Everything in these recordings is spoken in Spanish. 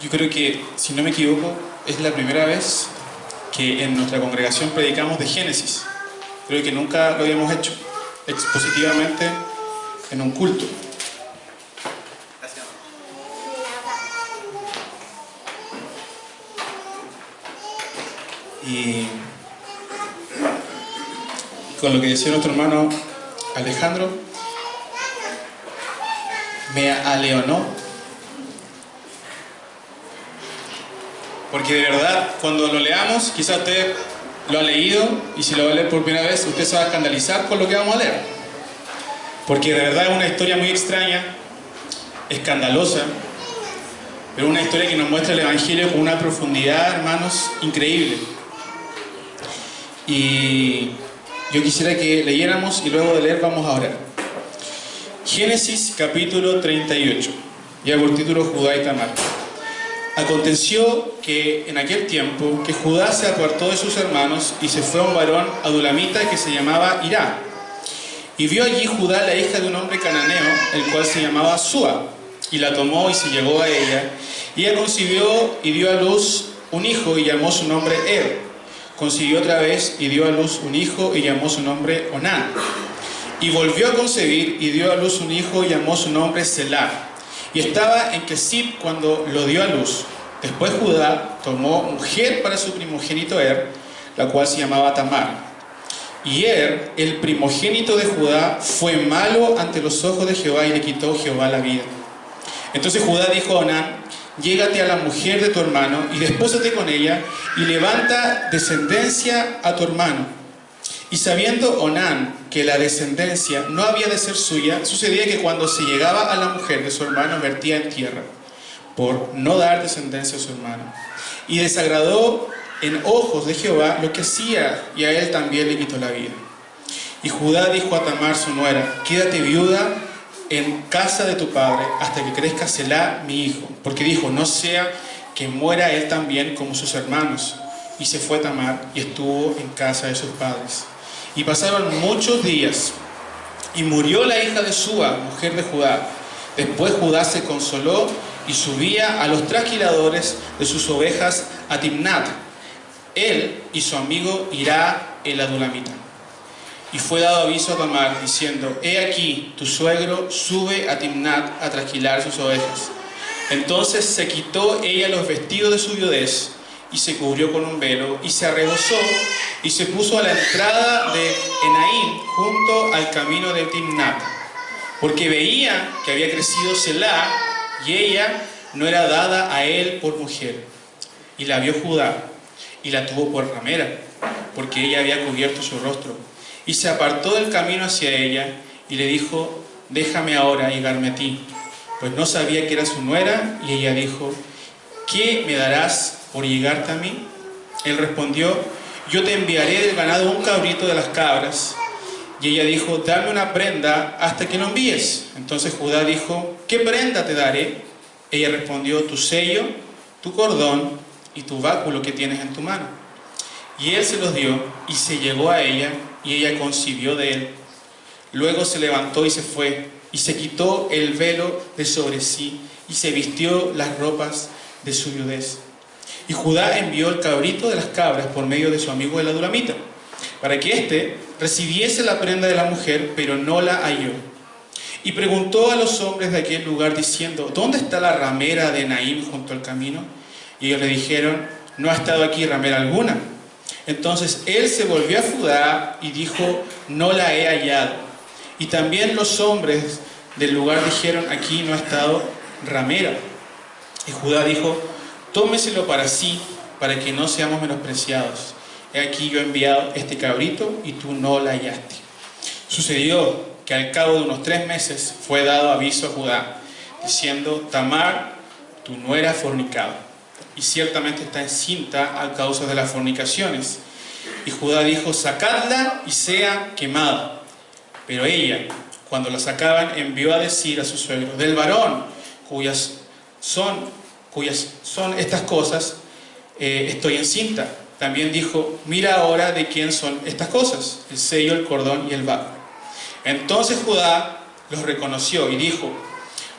Yo creo que, si no me equivoco, es la primera vez que en nuestra congregación predicamos de Génesis. Creo que nunca lo habíamos hecho expositivamente en un culto. Y con lo que decía nuestro hermano Alejandro, me aleonó, porque de verdad, cuando lo leamos, quizás usted lo ha leído, y si lo va a leer por primera vez, usted se va a escandalizar con lo que vamos a leer, porque de verdad es una historia muy extraña, escandalosa, pero una historia que nos muestra el Evangelio con una profundidad, hermanos, increíble. Y yo quisiera que leyéramos, y luego de leer vamos a orar. Génesis capítulo 38, ya por título Judá y Tamar. Aconteció que en aquel tiempo que Judá se apartó de sus hermanos y se fue a un varón adulamita que se llamaba Hirá. Y vio allí Judá la hija de un hombre cananeo, el cual se llamaba Súa, y la tomó y se llegó a ella. Y ella concibió y dio a luz un hijo y llamó su nombre Concibió otra vez y dio a luz un hijo y llamó su nombre Onán. Y volvió a concebir y dio a luz un hijo y llamó su nombre Selá. Y estaba en Kesib cuando lo dio a luz. Después Judá tomó mujer para su primogénito la cual se llamaba Tamar. Y el primogénito de Judá, fue malo ante los ojos de Jehová, y le quitó Jehová la vida. Entonces Judá dijo a Onán: llégate a la mujer de tu hermano y despósate con ella, y levanta descendencia a tu hermano. Y sabiendo Onán que la descendencia no había de ser suya, sucedía que cuando se llegaba a la mujer de su hermano, vertía en tierra, por no dar descendencia a su hermano. Y desagradó en ojos de Jehová lo que hacía, y a él también le quitó la vida. Y Judá dijo a Tamar su nuera: quédate viuda en casa de tu padre hasta que crezca Selá mi hijo, porque dijo: no sea que muera él también como sus hermanos. Y se fue Tamar y estuvo en casa de sus padres. Y pasaron muchos días, y murió la hija de Súa, mujer de Judá. Después Judá se consoló y subía a los trasquiladores de sus ovejas a Timnat, él y su amigo Hirá el adulamita. Y fue dado aviso a Tamar, diciendo: he aquí, tu suegro sube a Timnat a trasquilar sus ovejas. Entonces se quitó ella los vestidos de su viudez, y se cubrió con un velo, y se arrebozó, y se puso a la entrada de Enaim, junto al camino de Timnat, porque veía que había crecido Selá, y ella no era dada a él por mujer. Y la vio Judá, y la tuvo por ramera, porque ella había cubierto su rostro. Y se apartó del camino hacia ella, y le dijo: déjame ahora llegarme a ti, pues no sabía que era su nuera. Y ella dijo: ¿qué me darás por llegarte a mí? Él respondió: yo te enviaré del ganado un cabrito de las cabras. Y ella dijo: dame una prenda hasta que lo envíes. Entonces Judá dijo: ¿qué prenda te daré? Ella respondió: tu sello, tu cordón y tu báculo que tienes en tu mano. Y él se los dio, y se llegó a ella, y ella concibió de él. Luego se levantó y se fue, y se quitó el velo de sobre sí, y se vistió las ropas de su viudez. Y Judá envió el cabrito de las cabras por medio de su amigo el adulamita, para que éste recibiese la prenda de la mujer, pero no la halló. Y preguntó a los hombres de aquel lugar, diciendo: ¿dónde está la ramera de Enaim junto al camino? Y ellos le dijeron: no ha estado aquí ramera alguna. Entonces él se volvió a Judá y dijo: no la he hallado. Y también los hombres del lugar dijeron: aquí no ha estado ramera. Y Judá dijo: tómeselo para sí, para que no seamos menospreciados. He aquí yo he enviado este cabrito, y tú no la hallaste. Sucedió que al cabo de unos 3 meses fue dado aviso a Judá, diciendo: Tamar, tu nuera, ha fornicado, y ciertamente está encinta a causa de las fornicaciones. Y Judá dijo: sacadla y sea quemada. Pero ella, cuando la sacaban, envió a decir a su suegro: del varón cuyas son estas cosas, estoy encinta. También dijo: mira ahora de quién son estas cosas, el sello, el cordón y el báculo. Entonces Judá los reconoció y dijo: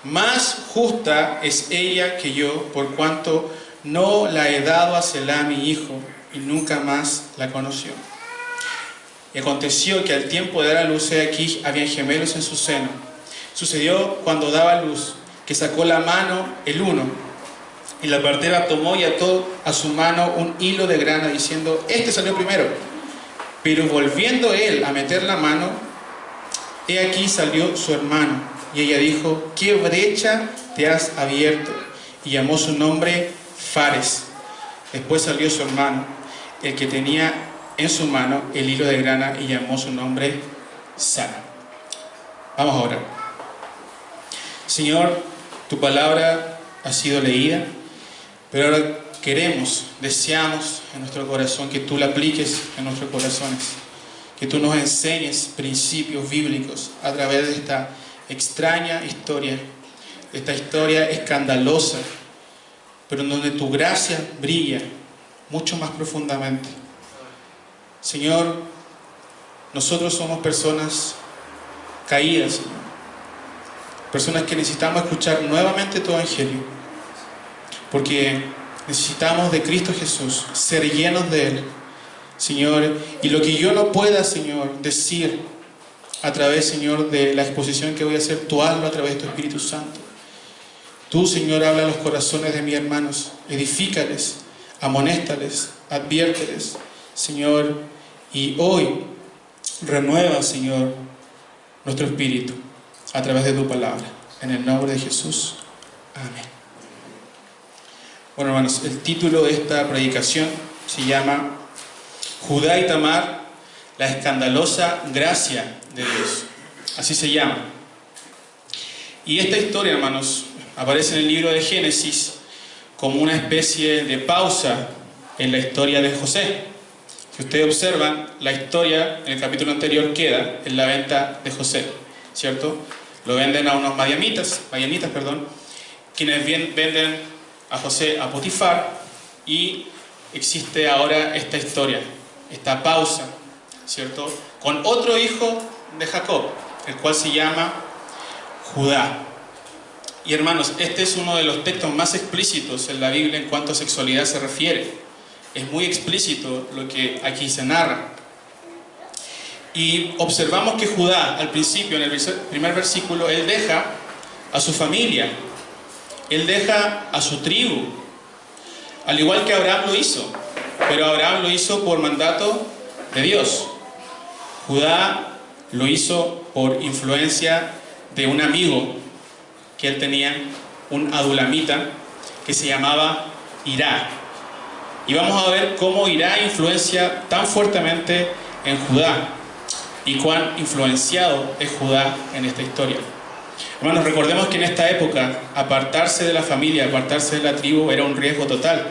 más justa es ella que yo, por cuanto no la he dado a Selá mi hijo, y nunca más la conoció. Y aconteció que al tiempo de dar a luz, he aquí, habían gemelos en su seno. Sucedió cuando daba luz, que sacó la mano el uno, y la partera tomó y ató a su mano un hilo de grana, diciendo: este salió primero. Pero volviendo él a meter la mano, he aquí salió su hermano. Y ella dijo: ¿qué brecha te has abierto? Y llamó su nombre Fares. Después salió su hermano, el que tenía en su mano el hilo de grana, y llamó su nombre Sara. Vamos a orar. Señor, tu palabra ha sido leída, pero ahora queremos, deseamos en nuestro corazón que tú la apliques en nuestros corazones, que tú nos enseñes principios bíblicos a través de esta extraña historia, esta historia escandalosa, pero en donde tu gracia brilla mucho más profundamente. Señor, nosotros somos personas caídas, Señor, personas que necesitamos escuchar nuevamente tu evangelio, porque necesitamos de Cristo Jesús, ser llenos de Él, Señor, y lo que yo no pueda, Señor, decir a través, Señor, de la exposición que voy a hacer, tú hazlo a través de tu Espíritu Santo. Tú, Señor, habla a los corazones de mis hermanos, edifícales, amonéstales, adviérteles, Señor, y hoy renueva, Señor, nuestro espíritu a través de tu palabra. En el nombre de Jesús. Amén. Bueno, hermanos, el título de esta predicación se llama Judá y Tamar, la escandalosa gracia de Dios. Así se llama. Y esta historia, hermanos, aparece en el libro de Génesis como una especie de pausa en la historia de José. Si ustedes observan, la historia en el capítulo anterior queda en la venta de José, ¿cierto? Lo venden a unos madianitas, quienes venden a José a Potifar, y existe ahora esta historia, esta pausa, ¿cierto? Con otro hijo de Jacob, el cual se llama Judá. Y hermanos, este es uno de los textos más explícitos en la Biblia en cuanto a sexualidad se refiere. Es muy explícito lo que aquí se narra. Y observamos que Judá, al principio, en el primer versículo, él deja a su familia, él deja a su tribu, al igual que Abraham lo hizo, pero Abraham lo hizo por mandato de Dios. Judá lo hizo por influencia de un amigo que él tenía, un adulamita, que se llamaba Hirá. Y vamos a ver cómo Hirá influencia tan fuertemente en Judá y cuán influenciado es Judá en esta historia. Hermanos, recordemos que en esta época apartarse de la familia, apartarse de la tribu era un riesgo total.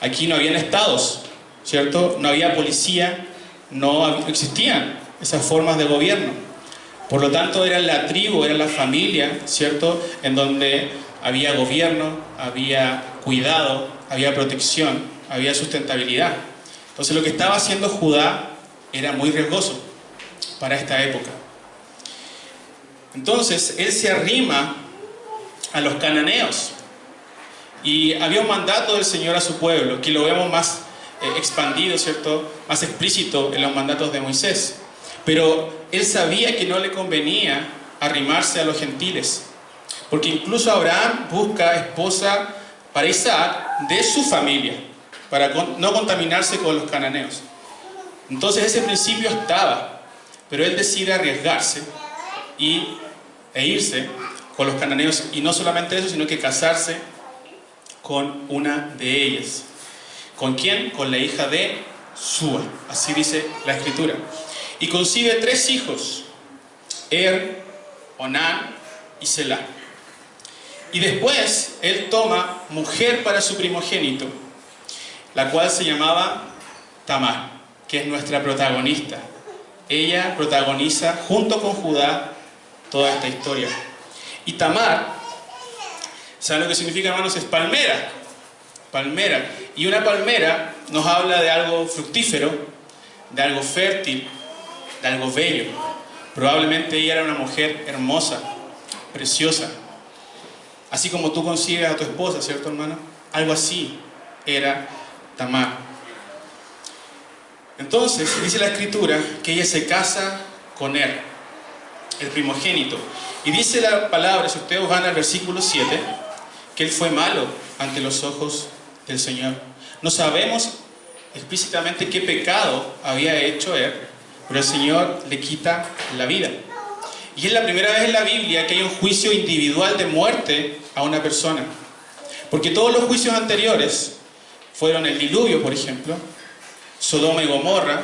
Aquí no habían estados, ¿cierto? No había policía, no existían esas formas de gobierno. Por lo tanto, era la tribu, era la familia, ¿cierto?, en donde había gobierno, había cuidado, había protección, había sustentabilidad. Entonces, lo que estaba haciendo Judá era muy riesgoso para esta época. Entonces, él se arrima a los cananeos. Y había un mandato del Señor a su pueblo, que lo vemos más expandido, ¿cierto?, más explícito en los mandatos de Moisés. Pero él sabía que no le convenía arrimarse a los gentiles, porque incluso Abraham busca esposa para Isaac de su familia, para no contaminarse con los cananeos. Entonces ese principio estaba, pero él decide arriesgarse e irse con los cananeos, y no solamente eso, sino que casarse con una de ellas. ¿Con quién? Con la hija de Súa, así dice la Escritura. Y concibe 3 hijos, Onán y Selá. Y después él toma mujer para su primogénito, la cual se llamaba Tamar, que es nuestra protagonista. Ella protagoniza junto con Judá toda esta historia. Y Tamar, ¿saben lo que significa, hermanos? Es palmera. Palmera. Y una palmera nos habla de algo fructífero, de algo fértil, de algo bello. Probablemente ella era una mujer hermosa, preciosa. Así como tú concibes a tu esposa, ¿cierto, hermano? Algo así era Tamar. Entonces, dice la Escritura que ella se casa con Er, el primogénito. Y dice la palabra, si ustedes van al versículo 7, que él fue malo ante los ojos del Señor. No sabemos explícitamente qué pecado había hecho Er, pero el Señor le quita la vida. Y es la primera vez en la Biblia que hay un juicio individual de muerte a una persona. Porque todos los juicios anteriores fueron el diluvio, por ejemplo, Sodoma y Gomorra,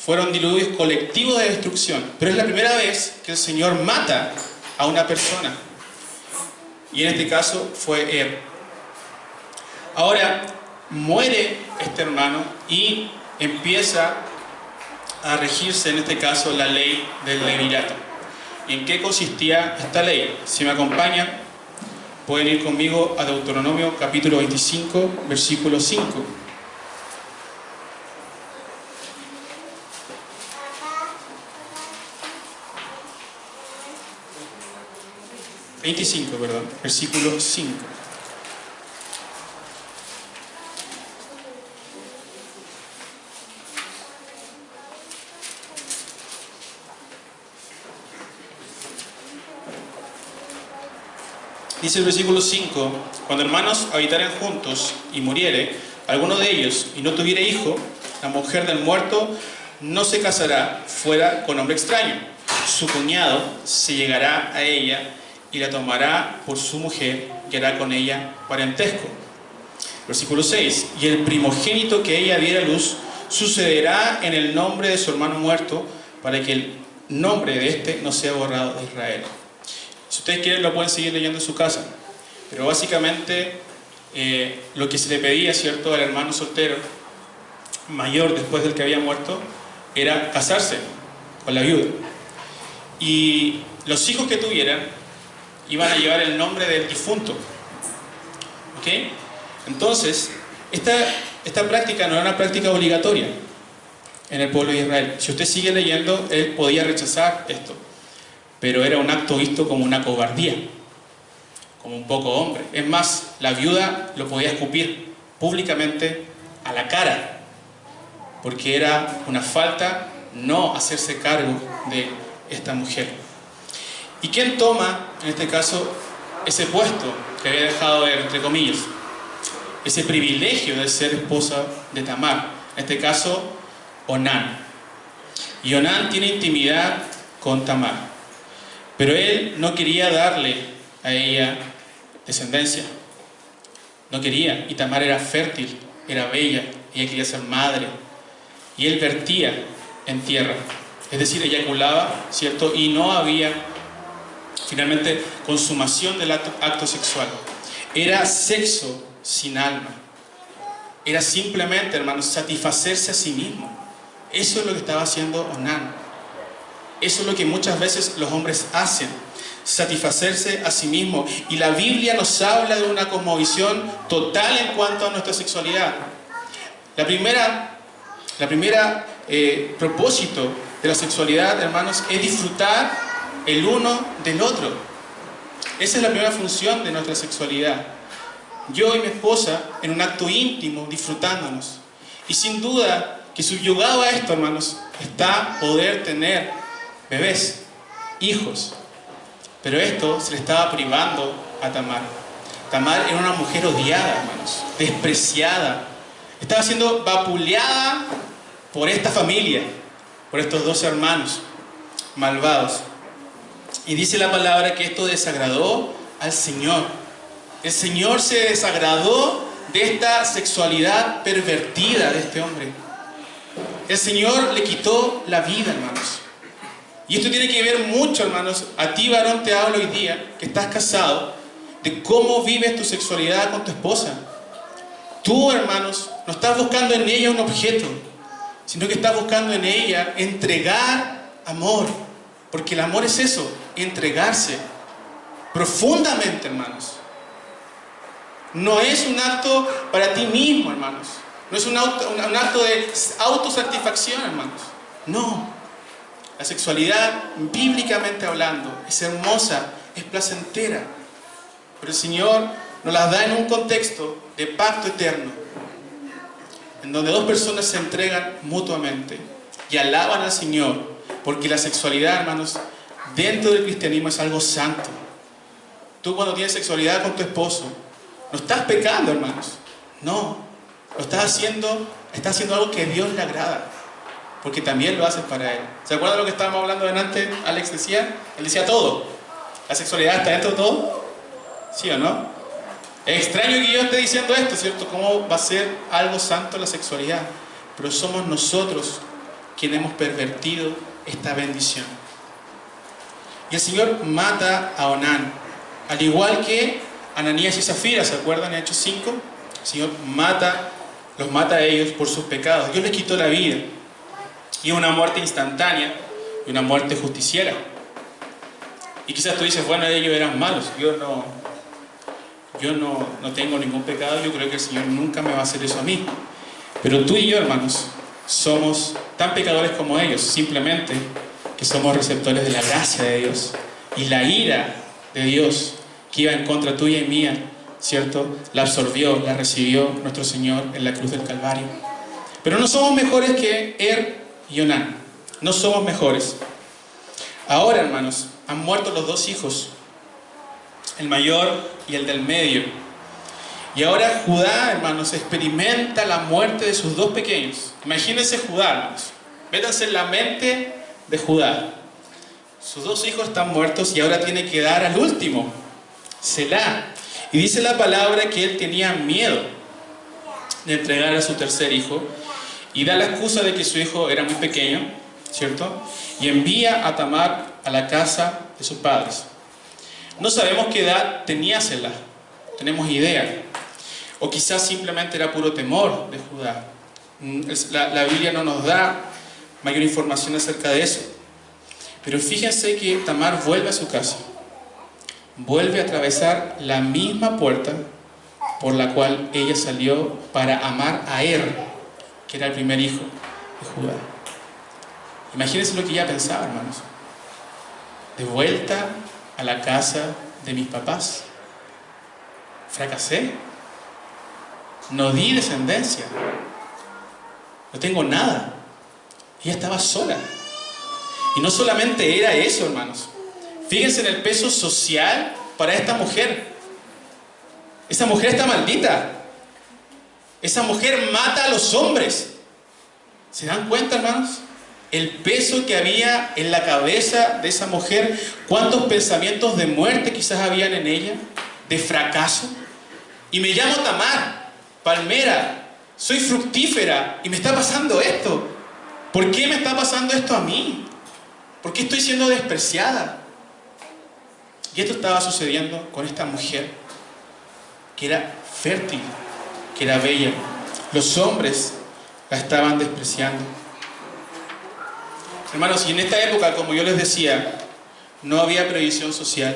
fueron diluvios colectivos de destrucción. Pero es la primera vez que el Señor mata a una persona. Y en este caso fue Er. Ahora, muere este hermano y empieza a regirse, en este caso, la ley del levirato. ¿Y en qué consistía esta ley? Si me acompañan, pueden ir conmigo a Deuteronomio capítulo 25, versículo 5. 25, perdón, versículo 5. Dice el versículo 5, cuando hermanos habitaren juntos y muriere alguno de ellos y no tuviere hijo, la mujer del muerto no se casará fuera con hombre extraño. Su cuñado se llegará a ella y la tomará por su mujer y hará con ella parentesco. Versículo 6, y el primogénito que ella diera a luz sucederá en el nombre de su hermano muerto, para que el nombre de éste no sea borrado de Israel. Si ustedes quieren lo pueden seguir leyendo en su casa, pero básicamente lo que se le pedía, ¿cierto?, al hermano soltero mayor después del que había muerto era casarse con la viuda, y los hijos que tuvieran iban a llevar el nombre del difunto. ¿Ok? Entonces, esta práctica no era una práctica obligatoria en el pueblo de Israel. Si usted sigue leyendo, él podía rechazar esto, pero era un acto visto como una cobardía, como un poco hombre. Es más, la viuda lo podía escupir públicamente a la cara, porque era una falta no hacerse cargo de esta mujer. ¿Y quién toma, en este caso, ese puesto que había dejado de, entre comillas, ese privilegio de ser esposa de Tamar? En este caso, Onán. Y Onán tiene intimidad con Tamar, pero él no quería darle a ella descendencia. No quería, y Tamar era fértil, era bella, ella quería ser madre, y él vertía en tierra, es decir, eyaculaba, ¿cierto? Y no había finalmente consumación del acto sexual. Era sexo sin alma. Era simplemente, hermanos, satisfacerse a sí mismo. Eso es lo que estaba haciendo Onán. Eso es lo que muchas veces los hombres hacen, satisfacerse a sí mismo. Y la Biblia nos habla de una cosmovisión total en cuanto a nuestra sexualidad. La primera propósito de la sexualidad, hermanos, es disfrutar el uno del otro. Esa es la primera función de nuestra sexualidad. Yo y mi esposa en un acto íntimo, disfrutándonos. Y sin duda que subyugado a esto, hermanos, está poder tener bebés, hijos. Pero esto se le estaba privando a Tamar. Tamar era una mujer odiada, hermanos, despreciada. Estaba siendo vapuleada por esta familia, por estos dos hermanos malvados. Y dice la palabra que esto desagradó al Señor. El Señor se desagradó de esta sexualidad pervertida de este hombre. El Señor le quitó la vida, hermanos. Y esto tiene que ver mucho, hermanos. A ti, varón, te hablo hoy día, que estás casado, de cómo vives tu sexualidad con tu esposa. Tú, hermanos, no estás buscando en ella un objeto, sino que estás buscando en ella entregar amor. Porque el amor es eso, entregarse profundamente, hermanos. No es un acto para ti mismo, hermanos. No es un acto de autosatisfacción, hermanos. No. La sexualidad, bíblicamente hablando, es hermosa, es placentera. Pero el Señor nos las da en un contexto de pacto eterno, en donde dos personas se entregan mutuamente y alaban al Señor, porque la sexualidad, hermanos, dentro del cristianismo es algo santo. Tú cuando tienes sexualidad con tu esposo, no estás pecando, hermanos. No, lo estás haciendo algo que a Dios le agrada, porque también lo haces para Él. ¿Se acuerdan de lo que estábamos hablando delante? Alex decía, él decía todo. ¿La sexualidad está dentro de todo? ¿Sí o no? Es extraño que yo esté diciendo esto, ¿cierto? ¿Cómo va a ser algo santo la sexualidad? Pero somos nosotros quienes hemos pervertido esta bendición. Y el Señor mata a Onán, al igual que Ananías y Zafira, ¿se acuerdan en Hechos 5? El Señor los mata a ellos por sus pecados. Dios les quitó la vida. Y una muerte instantánea y una muerte justiciera. Y quizás tú dices, bueno, ellos eran malos. Yo no tengo ningún pecado. Yo creo que el Señor nunca me va a hacer eso a mí. Pero tú y yo, hermanos, somos tan pecadores como ellos. Simplemente que somos receptores de la gracia de Dios. Y la ira de Dios que iba en contra tuya y mía, ¿cierto? La absorbió, la recibió nuestro Señor en la cruz del Calvario. Pero no somos mejores que y Onán. No somos mejores. Ahora, hermanos, han muerto los dos hijos, el mayor y el del medio. Y ahora Judá, hermanos, experimenta la muerte de sus dos pequeños. Imagínense Judá, hermanos. Métanse en la mente de Judá. Sus dos hijos están muertos y ahora tiene que dar al último, Selá. Y dice la palabra que él tenía miedo de entregar a su tercer hijo y da la excusa de que su hijo era muy pequeño, ¿cierto? Y envía a Tamar a la casa de sus padres. No sabemos qué edad tenía Selá, no tenemos idea. O quizás simplemente era puro temor de Judá. La Biblia no nos da mayor información acerca de eso. Pero fíjense que Tamar vuelve a su casa. Vuelve a atravesar la misma puerta por la cual ella salió para amar a que era el primer hijo de Judá. Imagínense lo que ella pensaba, hermanos. De vuelta a la casa de mis papás. Fracasé. No di descendencia. No tengo nada. Ella estaba sola. Y no solamente era eso, hermanos. Fíjense en el peso social para esta mujer. Esa mujer está maldita. Esa mujer mata a los hombres. ¿Se dan cuenta, hermanos? El peso que había en la cabeza de esa mujer. ¿Cuántos pensamientos de muerte quizás habían en ella? De fracaso. Y me llamo Tamar, palmera. Soy fructífera. Y me está pasando esto. ¿Por qué me está pasando esto a mí? ¿Por qué estoy siendo despreciada? Y esto estaba sucediendo con esta mujer que era fértil, que era bella. Los hombres la estaban despreciando. Hermanos, y en esta época, como yo les decía, no había previsión social,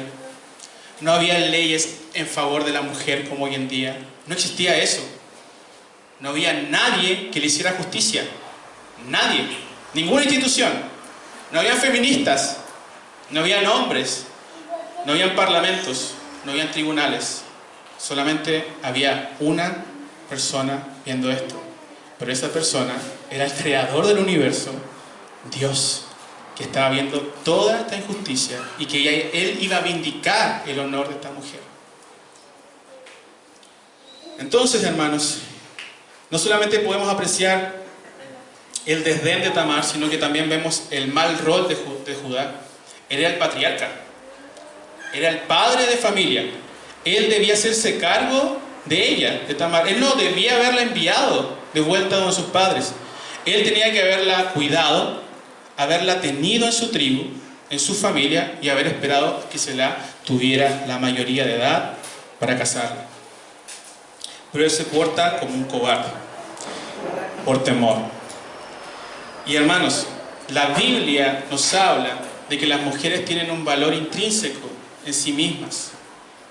no había leyes en favor de la mujer como hoy en día. No existía eso. No había nadie que le hiciera justicia. Nadie. Ninguna institución. No había feministas. No habían hombres. No habían parlamentos. No habían tribunales. Solamente había una persona viendo esto. Pero esa persona era el creador del universo, Dios, que estaba viendo toda esta injusticia y que Él iba a vindicar el honor de esta mujer. Entonces, hermanos, no solamente podemos apreciar el desdén de Tamar, sino que también vemos el mal rol de Judá. Él era el patriarca, era el padre de familia. Él debía hacerse cargo de ella, de Tamar. Él no debía haberla enviado de vuelta donde sus padres. Él tenía que haberla cuidado, haberla tenido en su tribu, en su familia, y haber esperado que se la tuviera la mayoría de edad para casarla. Pero él se porta como un cobarde, por temor. Y hermanos, la Biblia nos habla de que las mujeres tienen un valor intrínseco en sí mismas,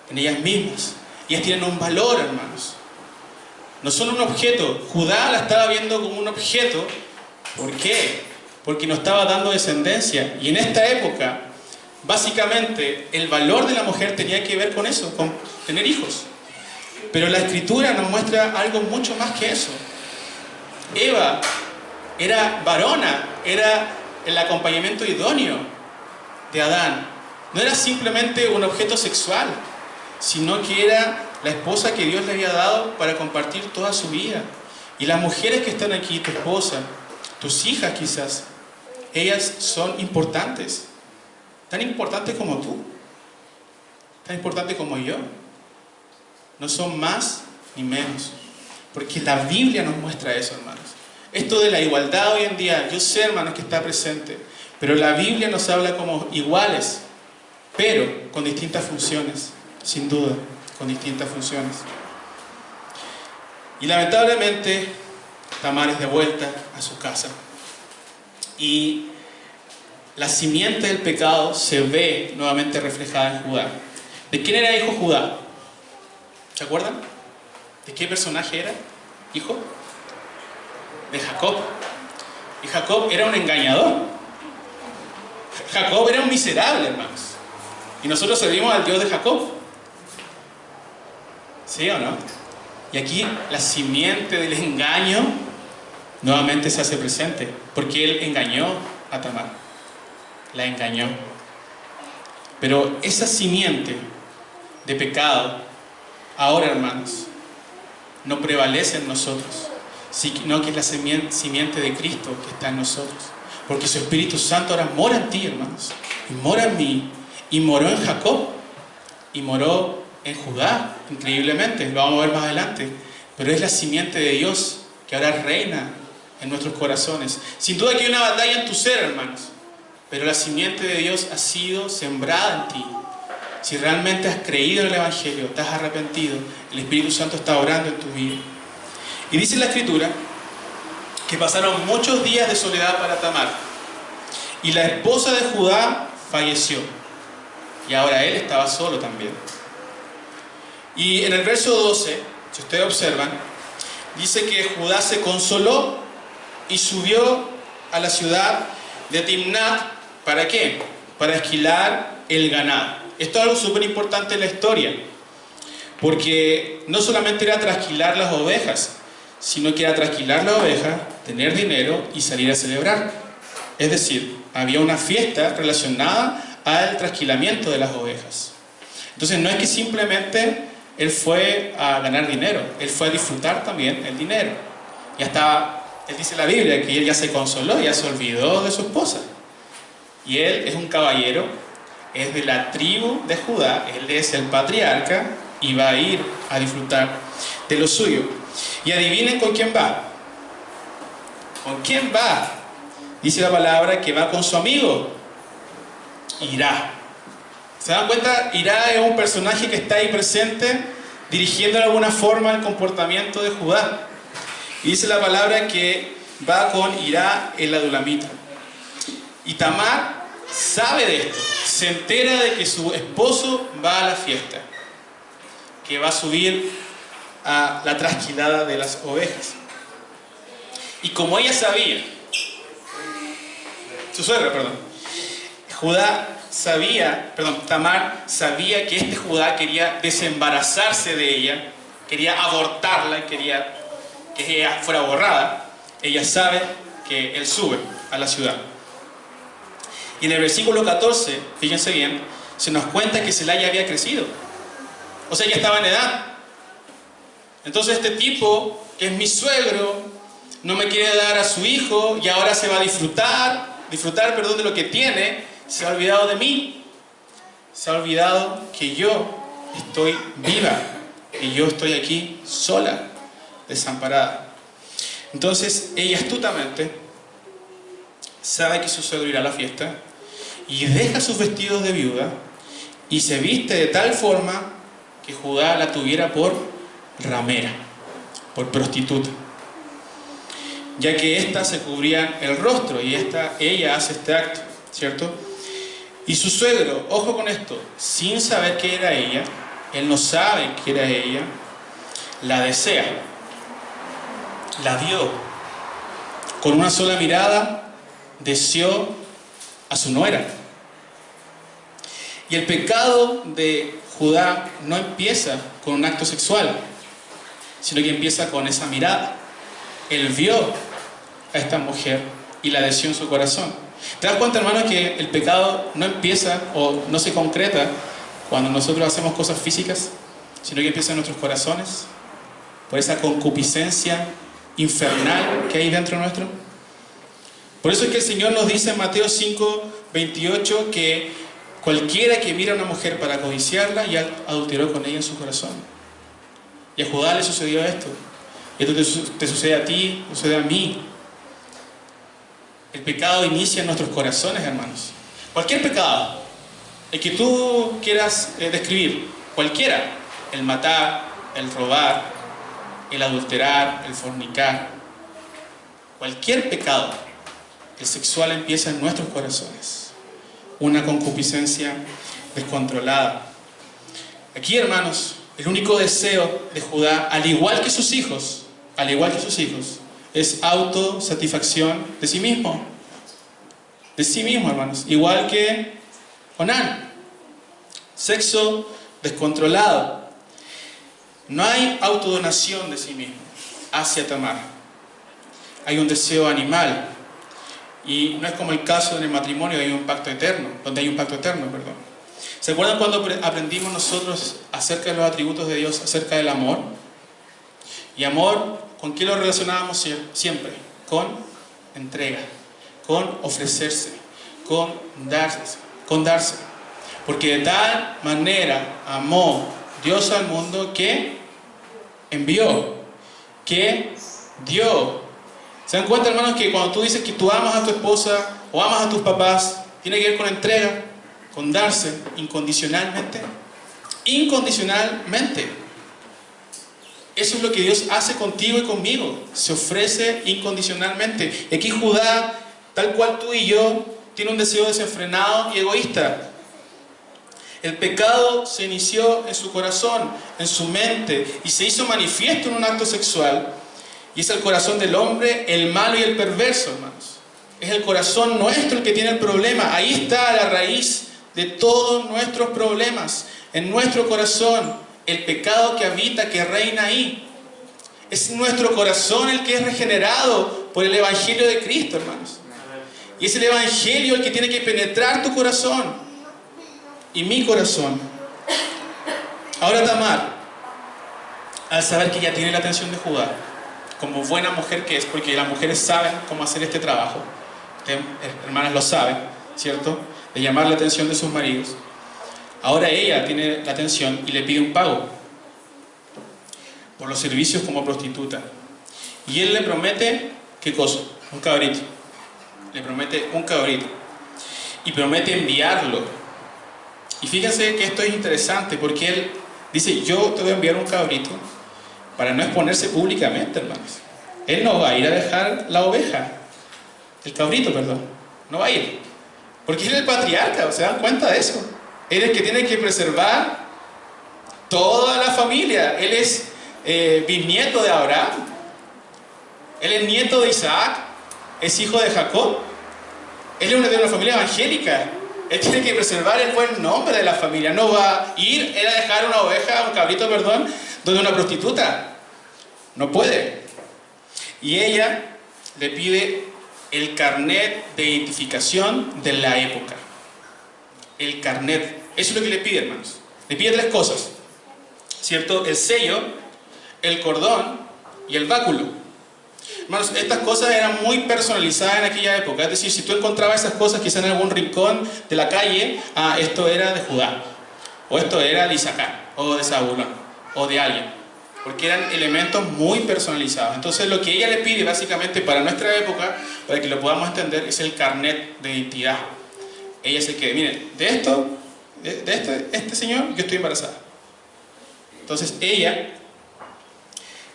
en ellas mismas. Ellas tienen un valor, hermanos. No son un objeto. Judá la estaba viendo como un objeto. ¿Por qué? Porque no estaba dando descendencia. Y en esta época Básicamente, el valor de la mujer tenía que ver con eso, con tener hijos. Pero la Escritura nos muestra algo mucho más que eso. Eva era varona, era el acompañamiento idóneo de Adán. No era simplemente un objeto sexual, sino que era la esposa que Dios le había dado para compartir toda su vida. Y las mujeres que están aquí, tu esposa, tus hijas quizás, ellas son importantes. Tan importantes como tú, tan importantes como yo. No son más ni menos, porque la Biblia nos muestra eso, hermanos. Esto de la igualdad hoy en día, yo sé, hermanos, que está presente, pero la Biblia nos habla como iguales, pero con distintas funciones, sin duda, con distintas funciones. Y lamentablemente, Tamar es de vuelta a su casa. Y la simiente del pecado se ve nuevamente reflejada en Judá. ¿De quién era hijo Judá? ¿Se acuerdan? ¿De qué personaje era hijo? De Jacob. Y Jacob era un engañador. Jacob era un miserable, hermanos. Y nosotros servimos al Dios de Jacob. ¿Sí o no? Y aquí la simiente del engaño nuevamente se hace presente, porque él engañó a Tamar. La engañó. Pero esa simiente de pecado, ahora, hermanos, no prevalece en nosotros, sino que es la simiente de Cristo que está en nosotros. Porque su Espíritu Santo ahora mora en ti, hermanos, y mora en mí, y moró en Jacob, y moró en Judá, increíblemente, lo vamos a ver más adelante. Pero es la simiente de Dios que ahora reina en nuestros corazones. Sin duda que hay una batalla en tu ser, hermanos, pero la simiente de Dios ha sido sembrada en ti. Si realmente has creído en el Evangelio, te has arrepentido, el Espíritu Santo está orando en tu vida. Y dice la Escritura que pasaron muchos días de soledad para Tamar, y la esposa de Judá falleció, y ahora él estaba solo también. Y en el verso 12, si ustedes observan, dice que Judá se consoló y subió a la ciudad de Timnat. ¿Para qué? Para esquilar el ganado. Esto es algo súper importante en la historia, porque no solamente era trasquilar las ovejas, sino que era trasquilar la oveja, tener dinero y salir a celebrar. Es decir, había una fiesta relacionada al trasquilamiento de las ovejas. Entonces no es que simplemente él fue a ganar dinero, él fue a disfrutar también el dinero. Ya estaba, él dice en la Biblia que él ya se consoló, ya se olvidó de su esposa. Y él es un caballero, es de la tribu de Judá, él es el patriarca y va a ir a disfrutar de lo suyo. Y adivinen con quién va. ¿Con quién va? Dice la palabra que va con su amigo Hirá. ¿Se dan cuenta? Hirá es un personaje que está ahí presente, dirigiendo de alguna forma el comportamiento de Judá. Y dice la palabra que va con Hirá el adulamita. Y Tamar sabe de esto, se entera de que su esposo va a la fiesta, que va a subir a la trasquilada de las ovejas. Y como ella sabía, su suegra, Tamar sabía que este Judá quería desembarazarse de ella, quería abortarla, quería que ella fuera borrada. Ella sabe que él sube a la ciudad. Y en el versículo 14, fíjense bien, se nos cuenta que Selá ya había crecido. O sea, ya estaba en edad. Entonces este tipo, que es mi suegro, no me quiere dar a su hijo y ahora se va a disfrutar de lo que tiene. Se ha olvidado de mí. Se ha olvidado que yo estoy viva y yo estoy aquí sola, desamparada. Entonces ella astutamente sabe que su suegro irá a la fiesta y deja sus vestidos de viuda y se viste de tal forma que Judá la tuviera por ramera, por prostituta, ya que ésta se cubría el rostro y ella hace este acto, ¿cierto? Y su suegro, ojo con esto, sin saber que era ella, él no sabe que era ella, la desea, la vio, con una sola mirada deseó a su nuera. Y el pecado de Judá no empieza con un acto sexual, sino que empieza con esa mirada. Él vio a esta mujer y la deseó en su corazón. ¿Te das cuenta, hermano, que el pecado no empieza o no se concreta cuando nosotros hacemos cosas físicas, sino que empieza en nuestros corazones, por esa concupiscencia infernal que hay dentro nuestro? Por eso es que el Señor nos dice en Mateo 5:28 que cualquiera que mira a una mujer para codiciarla ya adulteró con ella en su corazón. Y a Judá le sucedió esto. Y esto te sucede a ti, te sucede a mí. El pecado inicia en nuestros corazones, hermanos. Cualquier pecado, el que tú quieras describir, cualquiera, el matar, el robar, el adulterar, el fornicar, cualquier pecado, el sexual empieza en nuestros corazones. Una concupiscencia descontrolada. Aquí, hermanos, el único deseo de Judá, al igual que sus hijos, es autosatisfacción de sí mismo. De sí mismo, hermanos. Igual que Onán. Sexo descontrolado. No hay autodonación de sí mismo hacia Tamar. Hay un deseo animal. Y no es como el caso en el matrimonio, hay un pacto eterno, donde hay un pacto eterno, perdón. ¿Se acuerdan cuando aprendimos nosotros acerca de los atributos de Dios, acerca del amor? Y amor, ¿con qué lo relacionábamos siempre? Con entrega, con ofrecerse, con darse. Porque de tal manera amó Dios al mundo que envió, que dio. ¿Se dan cuenta, hermanos, que cuando tú dices que tú amas a tu esposa o amas a tus papás, tiene que ver con entrega, con darse incondicionalmente? Incondicionalmente. Eso es lo que Dios hace contigo y conmigo. Se ofrece incondicionalmente. Aquí Judá, tal cual tú y yo, tiene un deseo desenfrenado y egoísta. El pecado se inició en su corazón, en su mente, y se hizo manifiesto en un acto sexual. Y es el corazón del hombre, el malo y el perverso, hermanos. Es el corazón nuestro el que tiene el problema. Ahí está la raíz de todos nuestros problemas. En nuestro corazón, el pecado que habita, que reina ahí. Es nuestro corazón el que es regenerado por el Evangelio de Cristo, hermanos. Y es el Evangelio el que tiene que penetrar tu corazón y mi corazón. Ahora Tamar, al saber que ya tiene la atención de Judá, como buena mujer que es, porque las mujeres saben cómo hacer este trabajo, ustedes, hermanas, lo saben, ¿cierto? De llamar la atención de sus maridos. Ahora ella tiene la atención y le pide un pago por los servicios como prostituta. Y él le promete, ¿qué cosa? Un cabrito. Le promete un cabrito. Y promete enviarlo. Y fíjense que esto es interesante porque él dice, yo te voy a enviar un cabrito para no exponerse públicamente, hermanos. Él no va a ir a dejar la oveja, el cabrito, perdón. No va a ir. Porque él es el patriarca, ¿se dan cuenta de eso? Él es el que tiene que preservar toda la familia. Él es bisnieto de Abraham. Él es nieto de Isaac. Es hijo de Jacob. Él es de una familia evangélica. Él tiene que preservar el buen nombre de la familia. No va a ir él a dejar una oveja, un cabrito, perdón, donde una prostituta. No puede. Y ella le pide el carnet de identificación de la época. El carnet. Eso es lo que le pide, hermanos. Le pide 3 cosas, ¿cierto? El sello, el cordón y el báculo. Hermanos, estas cosas eran muy personalizadas en aquella época. Es decir, si tú encontrabas esas cosas quizás en algún rincón de la calle, esto era de Judá, o esto era de Isaacar, o de Zabulón, o de alguien, porque eran elementos muy personalizados. Entonces lo que ella le pide básicamente para nuestra época, para que lo podamos entender, es el carnet de identidad. Ella se queda, miren, de este señor yo estoy embarazada. Entonces ella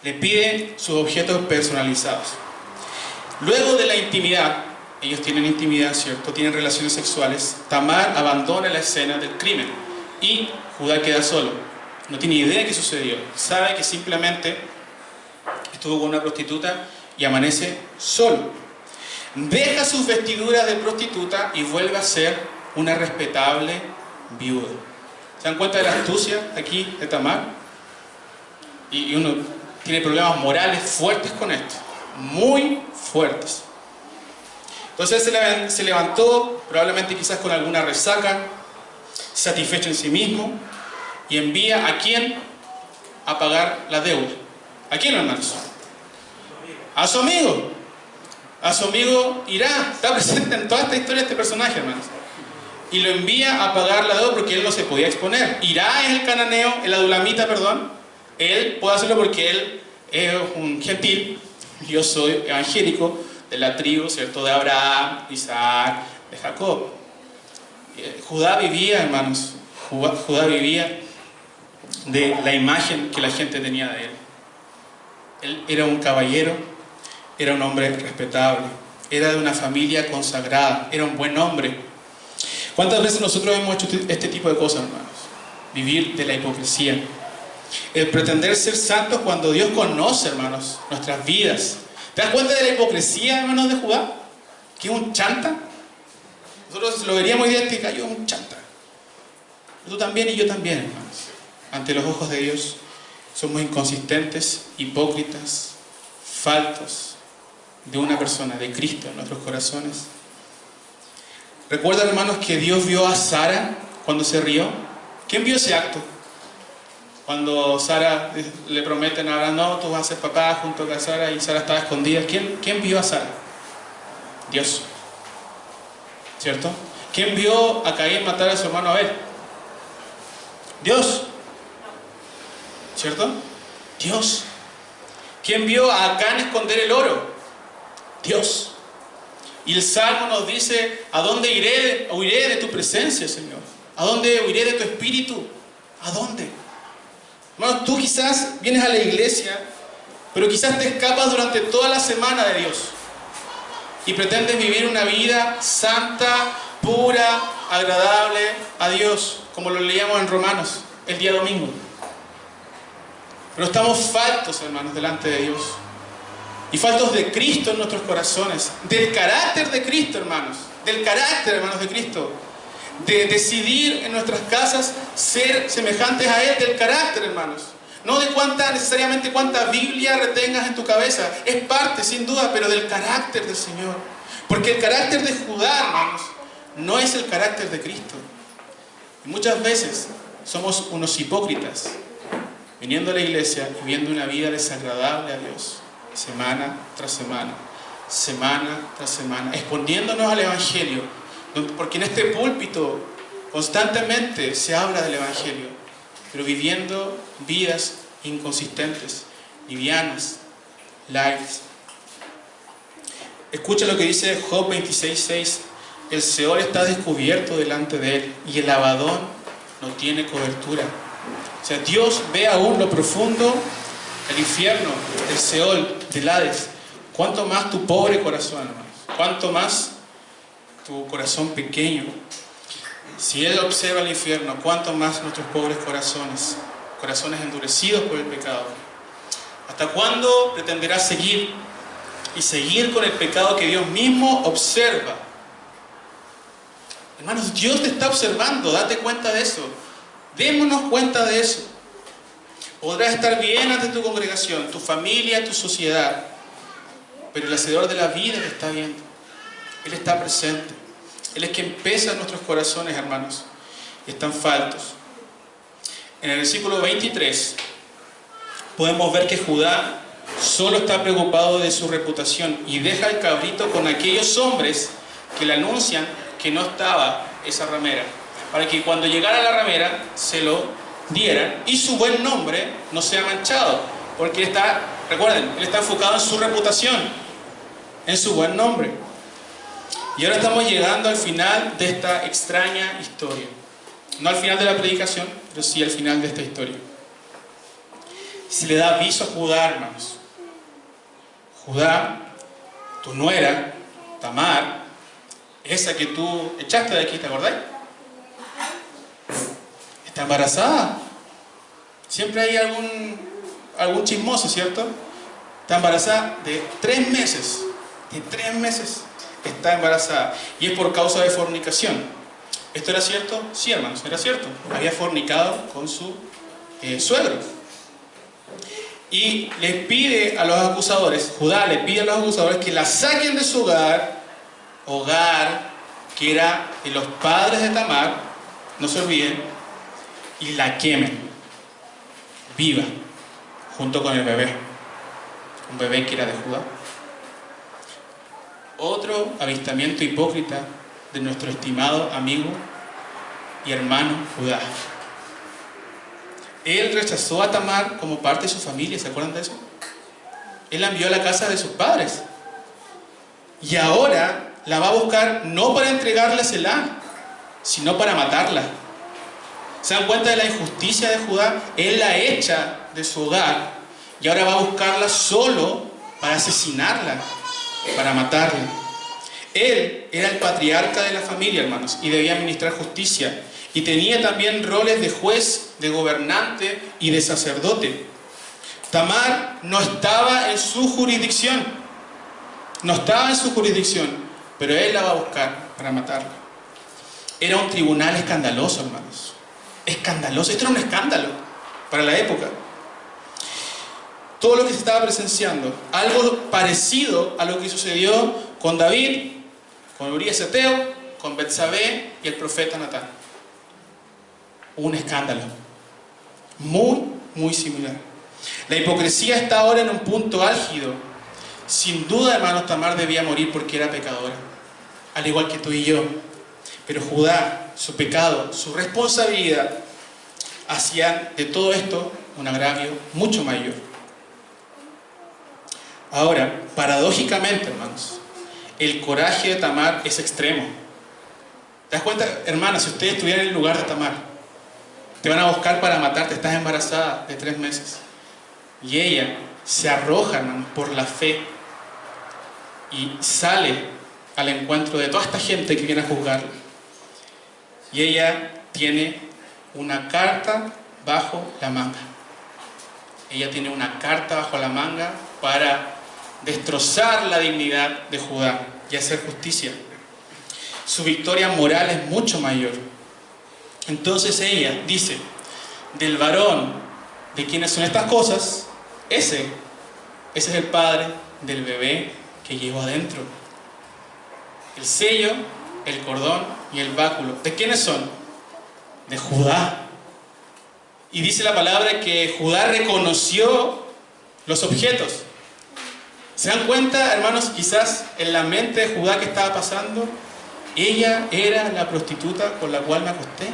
le pide sus objetos personalizados. Luego de la intimidad, ellos tienen intimidad, ¿cierto? Tienen relaciones sexuales. Tamar abandona la escena del crimen y Judá queda solo. No tiene idea de qué sucedió. Sabe que simplemente estuvo con una prostituta y amanece solo. Deja sus vestiduras de prostituta y vuelve a ser una respetable viudo. ¿Se dan cuenta de la astucia aquí de Tamar? Y uno tiene problemas morales fuertes con esto, muy fuertes. Entonces se levantó, probablemente quizás con alguna resaca, satisfecho en sí mismo, y envía ¿a quién? A pagar la deuda. ¿A quién, hermanos? A su amigo. A su amigo Hirá. Está presente en toda esta historia este personaje, hermanos. Y lo envía a pagar la deuda porque él no se podía exponer. Hirá es el cananeo, el adulamita, perdón. Él puede hacerlo porque él es un gentil. Yo soy evangélico de la tribu, ¿cierto? De Abraham, Isaac, de Jacob. Judá vivía, hermanos. Judá vivía de la imagen que la gente tenía de él. Él era un caballero, era un hombre respetable, era de una familia consagrada, era un buen hombre. ¿Cuántas veces nosotros hemos hecho este tipo de cosas, hermanos? Vivir de la hipocresía. El pretender ser santos cuando Dios conoce, hermanos, nuestras vidas. ¿Te das cuenta de la hipocresía, hermanos, de Judá? ¿Que es un chanta? Nosotros lo veríamos hoy día, este gallo es un chanta. Tú también y yo también, hermanos. Ante los ojos de Dios somos inconsistentes, hipócritas, faltos de una persona, de Cristo en nuestros corazones. ¿Recuerdan, hermanos, que Dios vio a Sara cuando se rió? ¿Quién vio ese acto? Cuando Sara le prometen a Abraham, no, tú vas a ser papá junto con Sara, y Sara estaba escondida. ¿Quién vio a Sara? Dios. ¿Cierto? ¿Quién vio a Caín matar a su hermano Abel? Dios. ¿Cierto? Dios. ¿Quién vio a Acán esconder el oro? Dios. Y el Salmo nos dice, ¿a dónde iré? Huiré de tu presencia, Señor. ¿A dónde huiré de tu espíritu? ¿A dónde? Hermanos, tú quizás vienes a la iglesia, pero quizás te escapas durante toda la semana de Dios. Y pretendes vivir una vida santa, pura, agradable a Dios, como lo leíamos en Romanos el día domingo. Pero estamos faltos, hermanos, delante de Dios. Y faltos de Cristo en nuestros corazones. Del carácter de Cristo, hermanos. Del carácter, hermanos, de Cristo. De decidir en nuestras casas ser semejantes a Él. Del carácter, hermanos. No de necesariamente cuánta Biblia retengas en tu cabeza. Es parte, sin duda, pero del carácter del Señor. Porque el carácter de Judá, hermanos, no es el carácter de Cristo. Y muchas veces somos unos hipócritas, viniendo a la iglesia y viendo una vida desagradable a Dios, semana tras semana, semana tras semana, exponiéndonos al Evangelio, porque en este púlpito constantemente se habla del Evangelio, pero viviendo vidas inconsistentes, livianas, light. Escucha lo que dice Job 26:6. El Seol está descubierto delante de él y el Abadón no tiene cobertura. O sea, Dios ve aún lo profundo, el infierno, el Seol, del Hades. ¿Cuánto más tu pobre corazón, hermanos? ¿Cuánto más tu corazón pequeño? Si Él observa el infierno, ¿cuánto más nuestros pobres corazones? Corazones endurecidos por el pecado. ¿Hasta cuándo pretenderás seguir y seguir con el pecado que Dios mismo observa? Hermanos, Dios te está observando, date cuenta de eso. Démonos cuenta de eso. Podrás estar bien ante tu congregación, tu familia, tu sociedad, pero el Hacedor de la vida te está viendo. Él está presente. Él es quien pesa nuestros corazones, hermanos, y están faltos. En el versículo 23 podemos ver que Judá solo está preocupado de su reputación y deja el cabrito con aquellos hombres que le anuncian que no estaba esa ramera, para que cuando llegara la ramera se lo dieran y su buen nombre no sea manchado, porque está, recuerden, él está enfocado en su reputación, en su buen nombre. Y ahora estamos llegando al final de esta extraña historia. No al final de la predicación, pero sí al final de esta historia. Se le da aviso a Judá, hermanos. Judá, tu nuera, Tamar, esa que tú echaste de aquí, ¿te acordáis? Está embarazada. Siempre hay algún chismoso, ¿cierto? Está embarazada de 3 meses. De 3 meses está embarazada. Y es por causa de fornicación. ¿Esto era cierto? Sí, hermanos, era cierto. Había fornicado con su suegro. Y les pide a los acusadores, Judá le pide a los acusadores que la saquen de su hogar que era de los padres de Tamar, no se olviden, y la quemen viva, junto con el bebé, un bebé que era de Judá. Otro avistamiento hipócrita de nuestro estimado amigo y hermano Judá. Él rechazó a Tamar como parte de su familia, ¿se acuerdan de eso? Él la envió a la casa de sus padres. Y ahora la va a buscar no para entregarle a Selá, sino para matarla. ¿Se dan cuenta de la injusticia de Judá? Él la echa de su hogar y ahora va a buscarla solo para asesinarla, para matarla. Él era el patriarca de la familia, hermanos, y debía administrar justicia. Y tenía también roles de juez, de gobernante y de sacerdote. Tamar no estaba en su jurisdicción. No estaba en su jurisdicción, pero él la va a buscar para matarla. Era un tribunal escandaloso, hermanos. Escandaloso. Esto era un escándalo para la época. Todo lo que se estaba presenciando, algo parecido a lo que sucedió con David, con Urías Eteo, con Betsabé y el profeta Natán. Un escándalo muy, muy similar. La hipocresía está ahora en un punto álgido. Sin duda, hermanos, Tamar debía morir porque era pecadora, al igual que tú y yo. Pero Judá, su pecado, su responsabilidad, hacían de todo esto un agravio mucho mayor. Ahora, paradójicamente, hermanos, el coraje de Tamar es extremo. ¿Te das cuenta, hermana? Si ustedes estuvieran en el lugar de Tamar, te van a buscar para matarte, estás embarazada de 3 meses. Y ella se arroja, hermano, por la fe y sale al encuentro de toda esta gente que viene a juzgarla. Y ella tiene una carta bajo la manga. Ella tiene una carta bajo la manga para destrozar la dignidad de Judá y hacer justicia. Su victoria moral es mucho mayor. Entonces ella dice, del varón de quienes son estas cosas, ese es el padre del bebé que llevo adentro. El sello, el cordón y el báculo. ¿De quiénes son? De Judá. Y dice la palabra que Judá reconoció los objetos. ¿Se dan cuenta, hermanos, quizás en la mente de Judá que estaba pasando? Ella era la prostituta con la cual me acosté.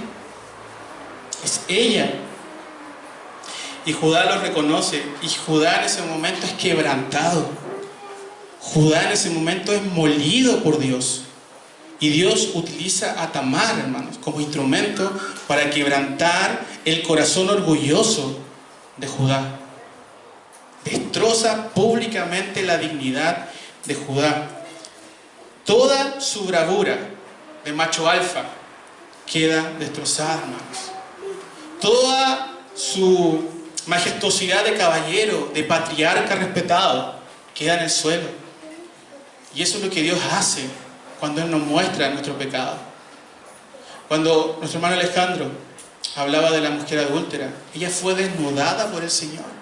Es ella. Y Judá lo reconoce. Y Judá en ese momento es quebrantado. Judá en ese momento es molido por Dios. Y Dios utiliza a Tamar, hermanos, como instrumento para quebrantar el corazón orgulloso de Judá. Destroza públicamente la dignidad de Judá. Toda su bravura de macho alfa queda destrozada, hermanos. Toda su majestuosidad de caballero, de patriarca respetado, queda en el suelo. Y eso es lo que Dios hace cuando Él nos muestra nuestro pecado. Cuando nuestro hermano Alejandro hablaba de la mujer adúltera, ella fue desnudada por el Señor.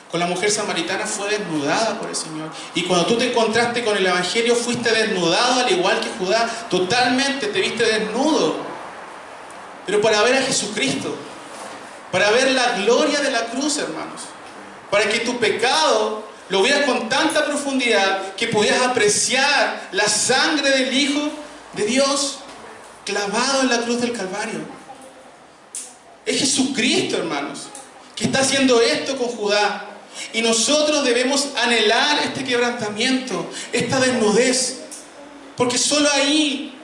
Con la mujer samaritana fue desnudada por el Señor. Y cuando tú te encontraste con el Evangelio, fuiste desnudado al igual que Judá. Totalmente te viste desnudo. Pero para ver a Jesucristo, para ver la gloria de la cruz, hermanos, para que tu pecado lo veas con tanta profundidad que pudieras apreciar la sangre del Hijo de Dios clavado en la cruz del Calvario. Es Jesucristo, hermanos, que está haciendo esto con Judá. Y nosotros debemos anhelar este quebrantamiento, esta desnudez, porque solo ahí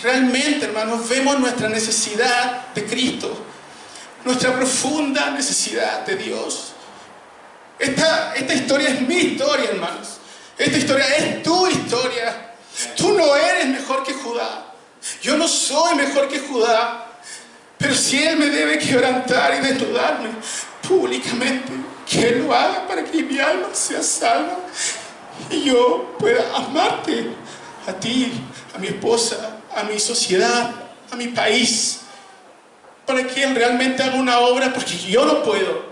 realmente, hermanos, vemos nuestra necesidad de Cristo, nuestra profunda necesidad de Dios. Esta historia es mi historia, hermanos. Esta historia es tu historia. Tú no eres mejor que Judá. Yo no soy mejor que Judá. Pero si Él me debe quebrantar y desnudarme públicamente, que Él lo haga para que mi alma sea salva y yo pueda amarte a ti, a mi esposa, a mi sociedad, a mi país, para que Él realmente haga una obra, porque yo no puedo,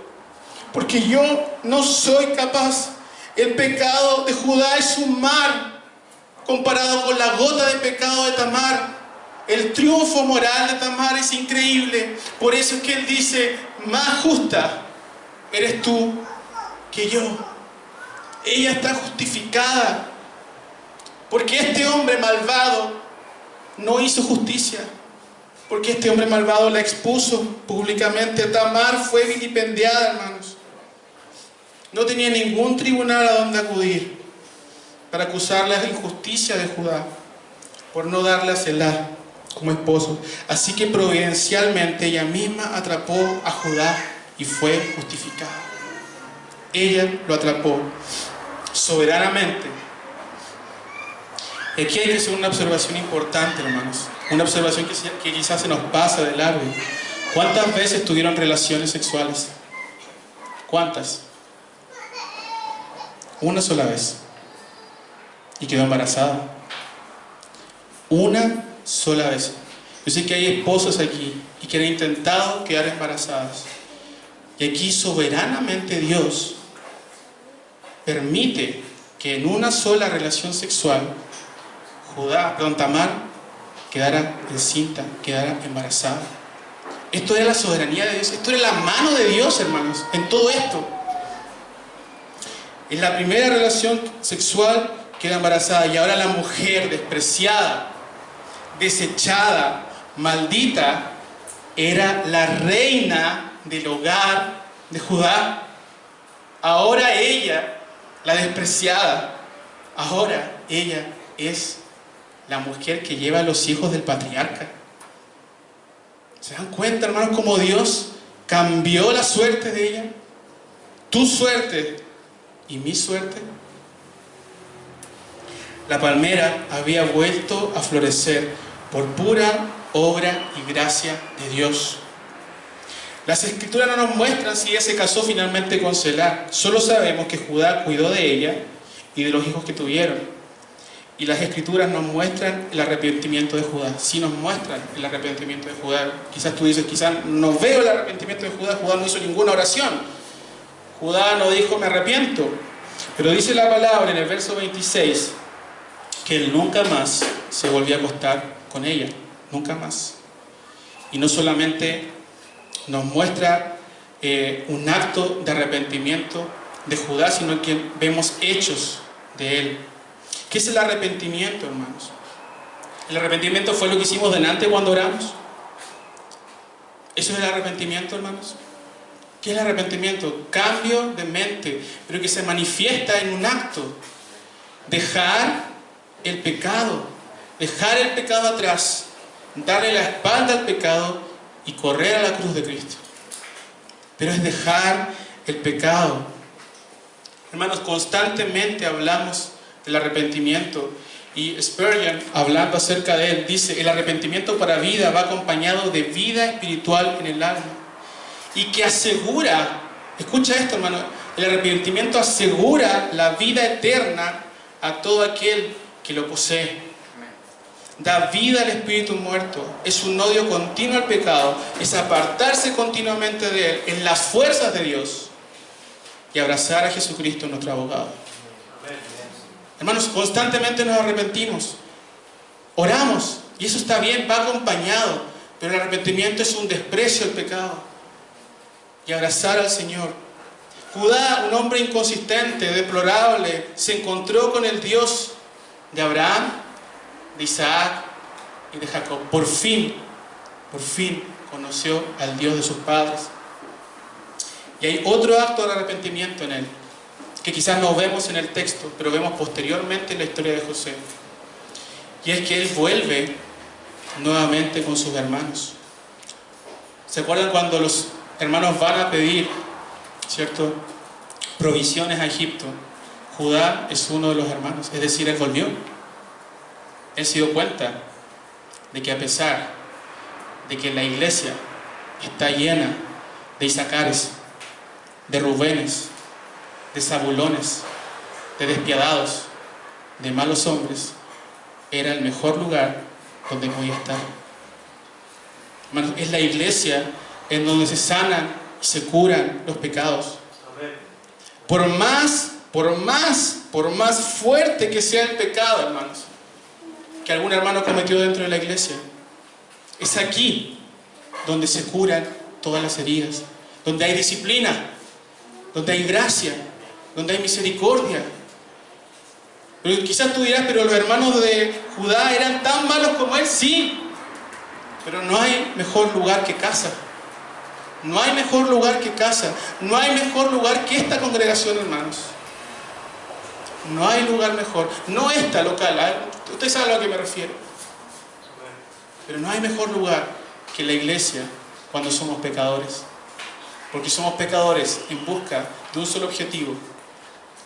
porque yo no soy capaz. El pecado de Judá es un mar comparado con la gota de pecado de Tamar. El triunfo moral de Tamar es increíble. Por eso es que Él dice: más justa eres tú que yo. Ella está justificada, porque este hombre malvado no hizo justicia, porque este hombre malvado la expuso públicamente. Tamar fue vilipendiada, hermanos. No tenía ningún tribunal a donde acudir para acusar la injusticia de Judá por no darle a Selá como esposo. Así que providencialmente ella misma atrapó a Judá y fue justificada. Ella lo atrapó soberanamente. Y aquí hay que hacer una observación importante, hermanos. Una observación que quizás se nos pasa de largo. ¿Cuántas veces tuvieron relaciones sexuales? ¿Cuántas? Una sola vez. Y quedó embarazada. Una sola vez. Yo sé que hay esposas aquí y que han intentado quedar embarazadas. Y aquí soberanamente Dios permite que en una sola relación sexual Tamar quedara encinta, quedara embarazada. Esto era la soberanía de Dios, esto era la mano de Dios, hermanos, en todo esto. En la primera relación sexual queda embarazada, y ahora la mujer despreciada, desechada, maldita, era la reina del hogar de Judá. Ahora ella, la despreciada, ahora ella es la mujer que lleva a los hijos del patriarca. ¿Se dan cuenta, hermanos, cómo Dios cambió la suerte de ella? Tu suerte y mi suerte. La palmera había vuelto a florecer por pura obra y gracia de Dios. Las escrituras no nos muestran si ella se casó finalmente con Selá. Solo sabemos que Judá cuidó de ella y de los hijos que tuvieron. Y las escrituras nos muestran el arrepentimiento de Judá. Sí nos muestran el arrepentimiento de Judá. Quizás tú dices, quizás no veo el arrepentimiento de Judá. Judá no hizo ninguna oración. Judá no dijo me arrepiento. Pero dice la palabra en el verso 26 que él nunca más se volvió a acostar con ella. Nunca más. Y no solamente nos muestra un acto de arrepentimiento de Judá, sino que vemos hechos de él. ¿Qué es el arrepentimiento, hermanos? El arrepentimiento fue lo que hicimos delante cuando oramos. ¿Eso es el arrepentimiento, hermanos? ¿Qué es el arrepentimiento? Cambio de mente, pero que se manifiesta en un acto. Dejar el pecado atrás, darle la espalda al pecado y correr a la cruz de Cristo. Pero es dejar el pecado. Hermanos, constantemente hablamos del arrepentimiento, y Spurgeon, hablando acerca de él, dice: el arrepentimiento para vida va acompañado de vida espiritual en el alma, y que asegura, escucha esto, hermano, el arrepentimiento asegura la vida eterna a todo aquel que lo posee. Da vida al espíritu muerto, es un odio continuo al pecado, es apartarse continuamente de él en las fuerzas de Dios y abrazar a Jesucristo, nuestro abogado. Hermanos, constantemente nos arrepentimos, oramos, y eso está bien, va acompañado, pero el arrepentimiento es un desprecio al pecado y abrazar al Señor. Judá, un hombre inconsistente, deplorable, se encontró con el Dios de Abraham, de Isaac y de Jacob. Por fin conoció al Dios de sus padres. Y hay otro acto de arrepentimiento en él, que quizás no vemos en el texto, pero vemos posteriormente en la historia de José. Y es que él vuelve nuevamente con sus hermanos. ¿Se acuerdan cuando los hermanos van a pedir, ¿cierto?, provisiones a Egipto? Judá es uno de los hermanos, es decir, él volvió. Él se dio cuenta de que a pesar de que la iglesia está llena de Isacares, de Rubenes, de Zabulones, de despiadados, de malos hombres, era el mejor lugar donde voy a estar. Hermanos, es la iglesia en donde se sanan y se curan los pecados. Por más fuerte que sea el pecado, hermanos, que algún hermano cometió dentro de la iglesia, es aquí donde se curan todas las heridas, donde hay disciplina, donde hay gracia, donde hay misericordia. Pero quizás tú dirás, pero los hermanos de Judá eran tan malos como él. Sí, pero no hay mejor lugar que casa. No hay mejor lugar que casa. No hay mejor lugar que esta congregación, hermanos. No hay lugar mejor. No esta local, ¿eh? Usted sabe a lo que me refiero. Pero no hay mejor lugar que la iglesia cuando somos pecadores. Porque somos pecadores en busca de un solo objetivo: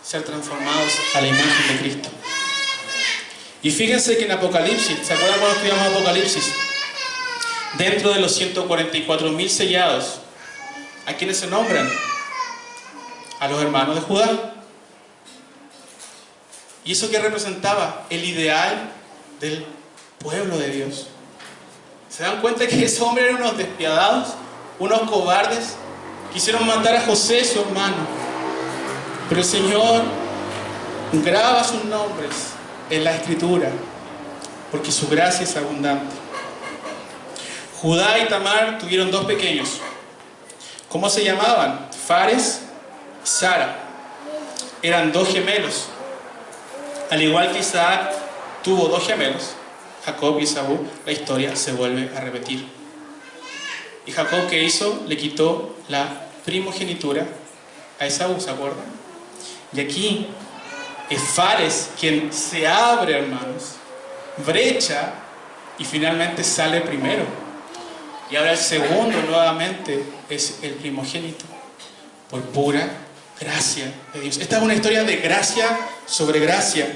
ser transformados a la imagen de Cristo. Y fíjense que en Apocalipsis, ¿se acuerdan cuando estudiamos Apocalipsis? Dentro de los 144.000 sellados, ¿a quiénes se nombran? A los hermanos de Judá. ¿Y eso qué representaba? El ideal del pueblo de Dios. ¿Se dan cuenta que esos hombres eran unos despiadados, unos cobardes? Quisieron matar a José, su hermano. Pero el Señor graba sus nombres en la Escritura, porque su gracia es abundante. Judá y Tamar tuvieron dos pequeños. ¿Cómo se llamaban? Fares y Sara. Eran dos gemelos. Al igual que Isaac tuvo dos gemelos, Jacob y Esaú, la historia se vuelve a repetir. ¿Y Jacob qué hizo? Le quitó la primogenitura a Esaú, ¿se acuerdan? Y aquí es Fares quien se abre, hermanos, brecha, y finalmente sale primero. Y ahora el segundo nuevamente es el primogénito, por pura gracia de Dios. Esta es una historia de gracia sobre gracia.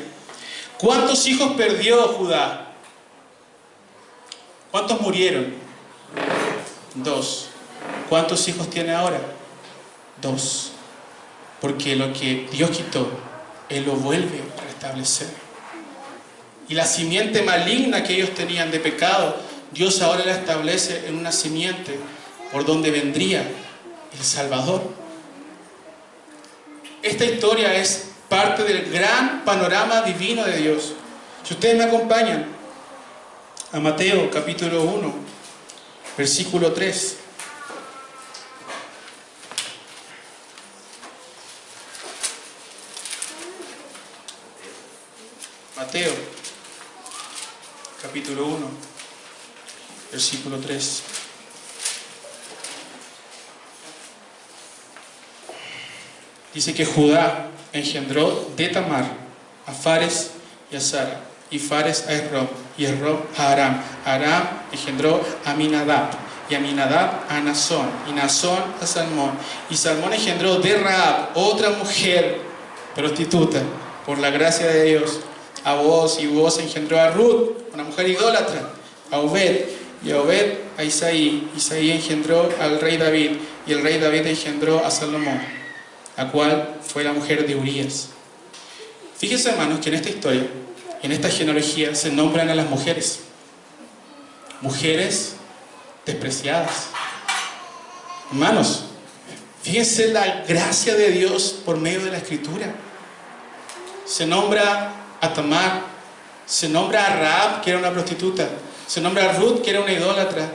¿Cuántos hijos perdió Judá? ¿Cuántos murieron? 2. ¿Cuántos hijos tiene ahora? 2. Porque lo que Dios quitó, Él lo vuelve a restablecer. Y la simiente maligna que ellos tenían de pecado, Dios ahora la establece en una simiente por donde vendría el Salvador. Esta historia es parte del gran panorama divino de Dios. Si ustedes me acompañan a Mateo capítulo 1, versículo 3. Mateo capítulo 1, versículo 3. Dice que Judá engendró de Tamar a Fares y a Sara, y Fares a Esrom, y Esrom a Aram. Aram engendró a Aminadab, y Aminadab a Nasón, y Nasón a Salmón, y Salmón engendró de Rahab, otra mujer prostituta, por la gracia de Dios, a Booz, y Booz engendró a Ruth, una mujer idólatra, a Obed, y a Obed a Isaí. Isaí engendró al rey David, y el rey David engendró a Salomón, la cual fue la mujer de Urías. Fíjense, hermanos, que en esta historia, en esta genealogía, se nombran a las mujeres. Mujeres despreciadas. Hermanos, fíjense la gracia de Dios por medio de la Escritura. Se nombra a Tamar, se nombra a Rahab, que era una prostituta, se nombra a Ruth, que era una idólatra,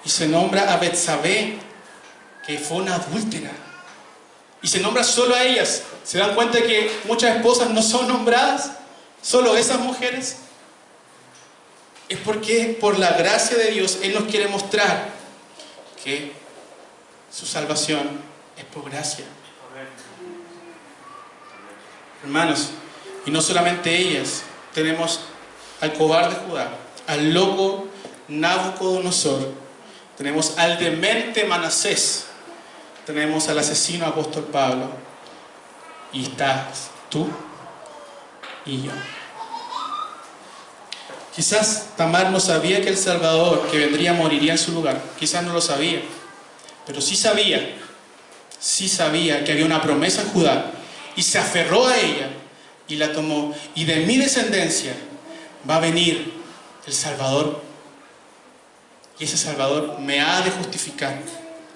y se nombra a Betsabé, que fue una adúltera. Y se nombra solo a ellas. ¿Se dan cuenta que muchas esposas no son nombradas? Solo esas mujeres. Es porque por la gracia de Dios Él nos quiere mostrar que su salvación es por gracia. Hermanos, y no solamente ellas, tenemos al cobarde Judá, al loco Nabucodonosor, tenemos al demente Manasés, tenemos al asesino apóstol Pablo, y estás tú y yo. Quizás Tamar no sabía que el Salvador que vendría moriría en su lugar, quizás no lo sabía, pero sí sabía que había una promesa en Judá, y se aferró a ella y la tomó, y de mi descendencia va a venir el Salvador y ese Salvador me ha de justificar,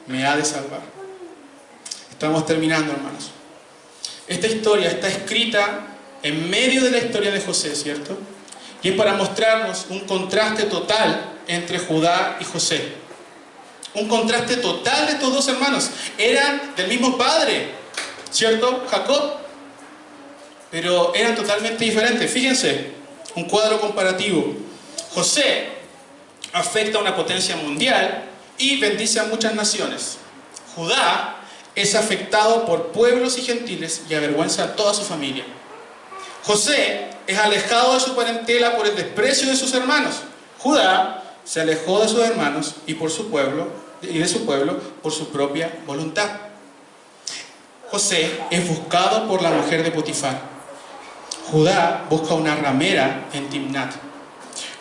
me ha de salvar. Estamos terminando, hermanos. Esta historia está escrita en medio de la historia de José, ¿cierto? Y es para mostrarnos un contraste total entre Judá y José. Un contraste total de estos dos hermanos. Eran del mismo padre, ¿cierto? Jacob. Pero eran totalmente diferentes. Fíjense, un cuadro comparativo. José afecta a una potencia mundial y bendice a muchas naciones. Judá es afectado por pueblos y gentiles y avergüenza a toda su familia. José es alejado de su parentela por el desprecio de sus hermanos. Judá se alejó de sus hermanos y de su pueblo por su propia voluntad. José es buscado por la mujer de Potifar. Judá busca una ramera en Timnat.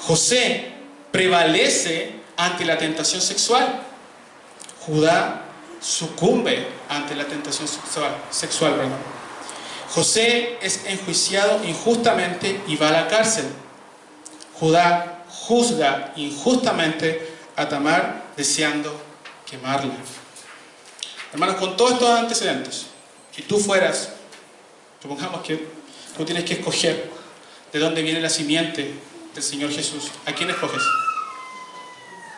José prevalece ante la tentación sexual. Judá sucumbe ante la tentación sexual. José es enjuiciado injustamente y va a la cárcel. Judá juzga injustamente a Tamar deseando quemarla. Hermanos, con todos estos antecedentes, si tú fueras, supongamos que tú tienes que escoger de dónde viene la simiente del Señor Jesús, ¿a quién escoges?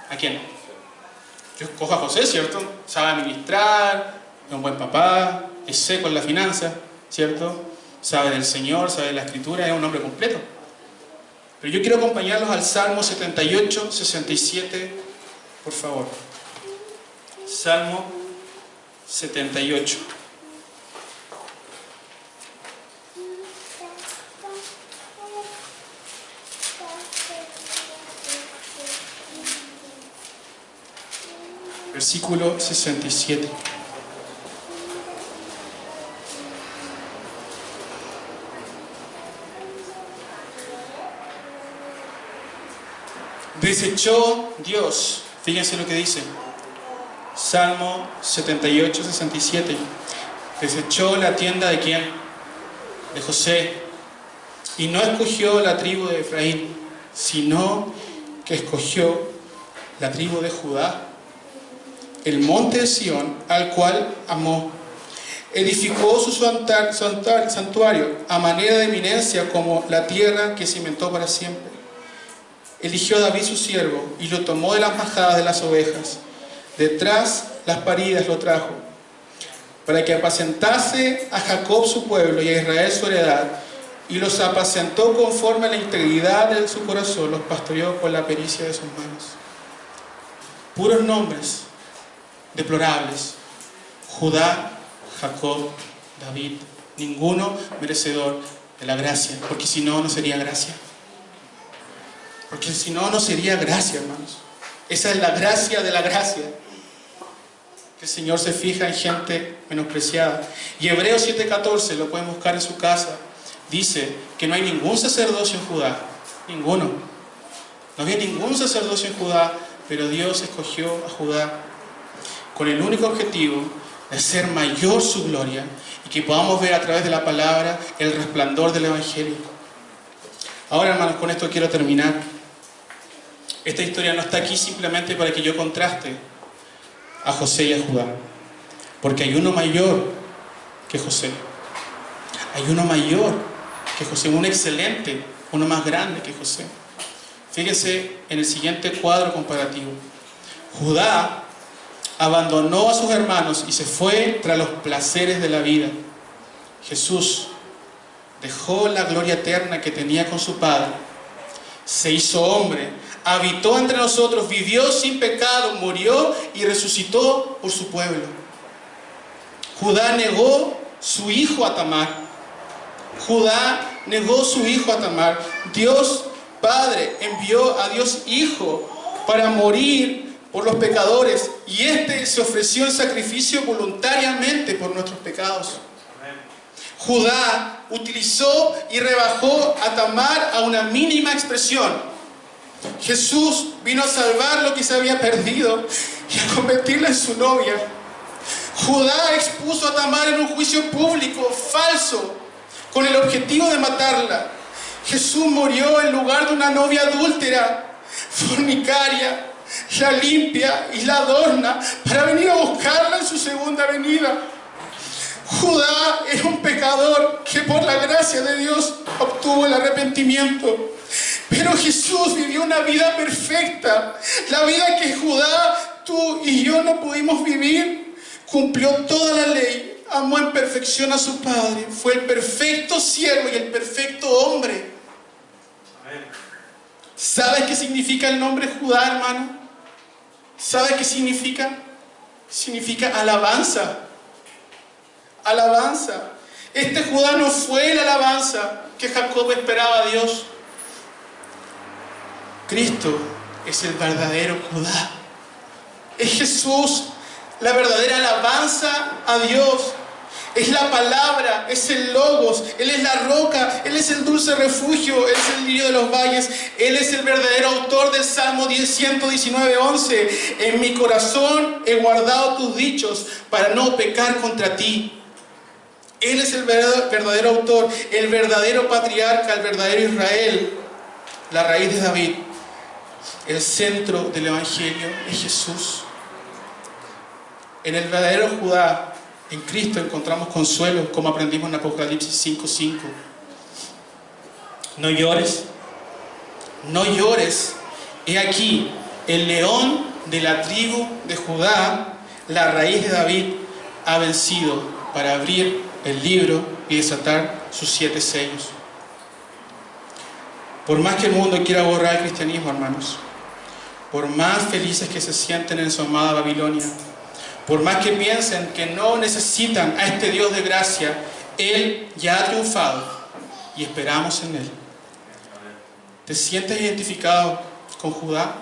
¿A quién? Yo escojo a José, ¿cierto? Sabe administrar, es un buen papá, es seco en la finanza, ¿cierto? Sabe del Señor, sabe de la Escritura, es un hombre completo. Pero yo quiero acompañarlos al Salmo 78, 67, por favor. Salmo 78. Versículo 67. Desechó Dios, fíjense lo que dice, Salmo 78, 67. Desechó la tienda de ¿quién? De José, y no escogió la tribu de Efraín, sino que escogió la tribu de Judá, el monte de Sión, al cual amó. Edificó su santuario a manera de eminencia, como la tierra que cimentó para siempre. Eligió a David su siervo y lo tomó de las majadas de las ovejas. Detrás las paridas lo trajo, para que apacentase a Jacob su pueblo y a Israel su heredad, y los apacentó conforme a la integridad de su corazón, los pastoreó con la pericia de sus manos. Puros nombres deplorables: Judá, Jacob, David. Ninguno merecedor de la gracia, porque si no, no sería gracia. Porque si no, no sería gracia, hermanos. Esa es la gracia de la gracia. Que el Señor se fija en gente menospreciada. Y Hebreos 7:14, lo pueden buscar en su casa, dice que no hay ningún sacerdocio en Judá. Ninguno. No había ningún sacerdocio en Judá, pero Dios escogió a Judá con el único objetivo de hacer mayor su gloria y que podamos ver a través de la palabra el resplandor del Evangelio. Ahora, hermanos, con esto quiero terminar. Esta historia no está aquí simplemente para que yo contraste a José y a Judá, porque hay uno mayor que José. Hay uno mayor que José, uno excelente, uno más grande que José. Fíjense en el siguiente cuadro comparativo. Judá abandonó a sus hermanos y se fue tras los placeres de la vida. Jesús dejó la gloria eterna que tenía con su Padre, se hizo hombre, habitó entre nosotros, vivió sin pecado, murió y resucitó por su pueblo. Judá negó su hijo a Tamar. Judá negó su hijo a Tamar. Dios Padre envió a Dios Hijo para morir por los pecadores, y este se ofreció en sacrificio voluntariamente por nuestros pecados. Judá utilizó y rebajó a Tamar a una mínima expresión. Jesús vino a salvar lo que se había perdido y a convertirla en su novia. Judá expuso a Tamar en un juicio público, falso, con el objetivo de matarla. Jesús murió en lugar de una novia adúltera, fornicaria, la limpia y la adorna para venir a buscarla en su segunda venida. Judá era un pecador que por la gracia de Dios obtuvo el arrepentimiento. Pero Jesús vivió una vida perfecta, la vida que Judá, tú y yo no pudimos vivir. Cumplió toda la ley, amó en perfección a su Padre, fue el perfecto siervo y el perfecto hombre. ¿Sabes qué significa el nombre Judá, hermano? ¿Sabes qué significa? Significa alabanza. Alabanza. Este Judá no fue la alabanza que Jacob esperaba a Dios. Cristo es el verdadero Judá. Es Jesús, la verdadera alabanza a Dios. Es la palabra, es el logos, Él es la roca, Él es el dulce refugio, Él es el lirio de los valles, Él es el verdadero autor del Salmo 119:11. En mi corazón he guardado tus dichos para no pecar contra ti. Él es el verdadero autor, el verdadero patriarca, el verdadero Israel, la raíz de David. El centro del Evangelio es Jesús. En el verdadero Judá, en Cristo, encontramos consuelo, como aprendimos en Apocalipsis 5:5. No llores, no llores. He aquí, el león de la tribu de Judá, la raíz de David, ha vencido para abrir el libro y desatar sus 7 sellos. Por más que el mundo quiera borrar el cristianismo, hermanos, por más felices que se sienten en su amada Babilonia, por más que piensen que no necesitan a este Dios de gracia, Él ya ha triunfado y esperamos en Él. ¿Te sientes identificado con Judá?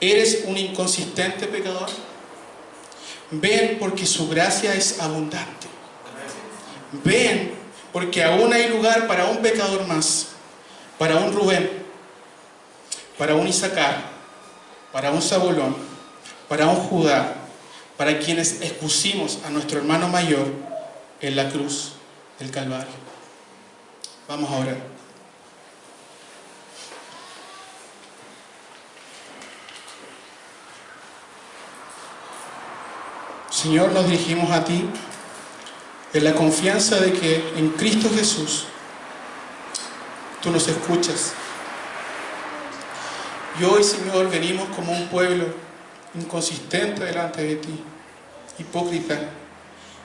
¿Eres un inconsistente pecador? Ven porque su gracia es abundante. Ven porque aún hay lugar para un pecador más, para un Rubén, para un Isaacar, para un Zabulón, para un Judá, para quienes expusimos a nuestro hermano mayor en la cruz del Calvario. Vamos a orar. Señor, nos dirigimos a ti en la confianza de que en Cristo Jesús tú nos escuchas. Y hoy, Señor, venimos como un pueblo inconsistente delante de ti, hipócrita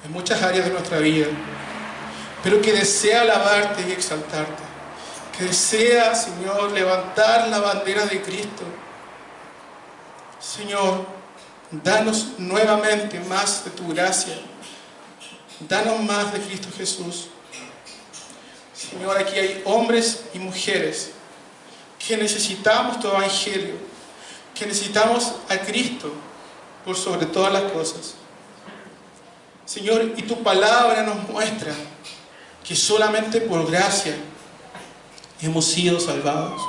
en muchas áreas de nuestra vida, pero que desea alabarte y exaltarte, que desea, Señor, levantar la bandera de Cristo. Señor, danos nuevamente más de tu gracia, danos más de Cristo Jesús. Señor, aquí hay hombres y mujeres que necesitamos tu evangelio, que necesitamos a Cristo por sobre todas las cosas. Señor, y tu palabra nos muestra que solamente por gracia hemos sido salvados.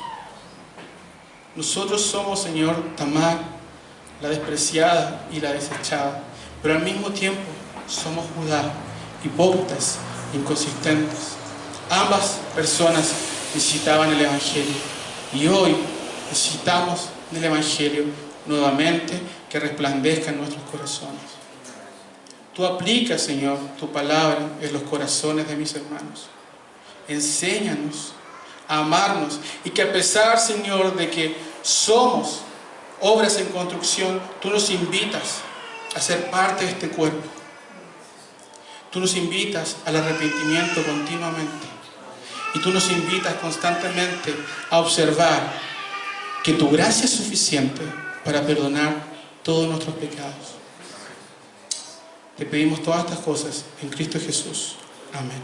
Nosotros somos, Señor, Tamar, la despreciada y la desechada, pero al mismo tiempo somos Judá, hipócritas, inconsistentes. Ambas personas necesitaban el Evangelio y hoy necesitamos del Evangelio nuevamente que resplandezca en nuestros corazones. Tú aplicas, Señor, tu palabra en los corazones de mis hermanos. Enséñanos a amarnos y que a pesar, Señor, de que somos obras en construcción, tú nos invitas a ser parte de este cuerpo. Tú nos invitas al arrepentimiento continuamente y tú nos invitas constantemente a observar que tu gracia es suficiente para perdonar todos nuestros pecados. Te pedimos todas estas cosas en Cristo Jesús. Amén.